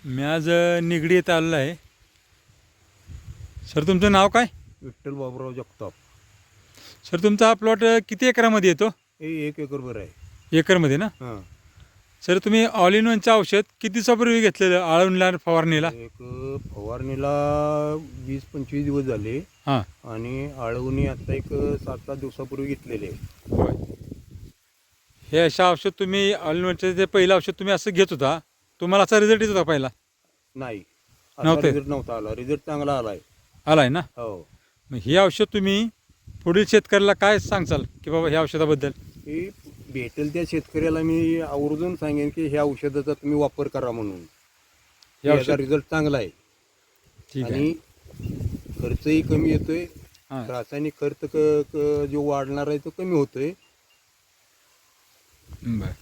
मी आज निगडी येथे आलेलो आहे. सर तुमचं नाव काय? विठ्ठल बाबूराव जगताप. सर तुमचा हा प्लॉट किती एकरामध्ये येतो? हे 1 एकरभर आहे. एकरमध्ये ना? हां, सर तुम्ही ऑल इन वनचं औषध किती दिवसापूर्वी घेतलेलं आळवणीला फवारणीला? एक फवारणीला 20-25 दिवस झाले हां आणि आळवणी आता एक 7-8 दिवसापूर्वी घेतलेले आहे. होय. हे अशा औषध तुम्ही ऑल इन वनचं जे पहिलं औषध तुम्ही असं घेत होता, तुम्हाला असा रिझल्ट येत होता पहिला? नाही, असा नव्हते? रिझल्ट नव्हता आला. रिझल्ट चांगला आला आहे. आला आहे ना? हो, मग हे औषध तुम्ही पुढील शेतकऱ्याला काय सांगचाल की बाबा ह्या औषधाबद्दल? हे भेटेल त्या शेतकऱ्याला मी आवर्जून सांगेन की ह्या औषधाचा तुम्ही वापर करा म्हणून. हे याचा औषध रिझल्ट चांगला आहे ठीक आहे. आणि खर्चही कमी येतोय. हां रासायनिक खर्च जो वाढणार आहे तो कमी होतोय. बरं.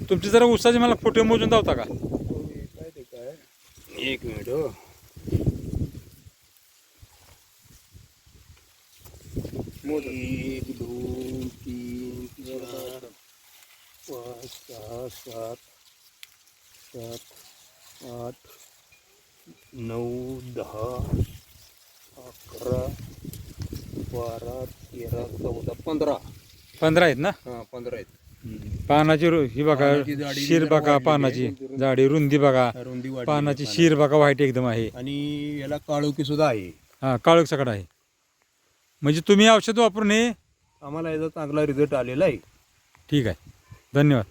तुमची जरा ऊसाचे मला फोटो मोजून दावता का? काय ते काय, 1 मिनिट हो. मोज. 1 2 3 4 5 6 7 8 9 10 11 12 13 14 15. 15 आहेत ना? हां, 15 आहेत. पानाची ही बघा, पानाची जाडी शीर जरा बघा, वाढलेली पानाची आहे. जाडी रुंदी बघा, रुंदी वाढलेली आहे पानाची पानाची. शीर बघा व्हाईट एकदम आहे. आणि याला काळोखी सुद्धा आहे. हां काळोख सकट आहे. म्हणजे तुम्ही औषध वापरून हे आम्हाला याचा चांगला रिझल्ट आलेला आहे. ठीक आहे. धन्यवाद.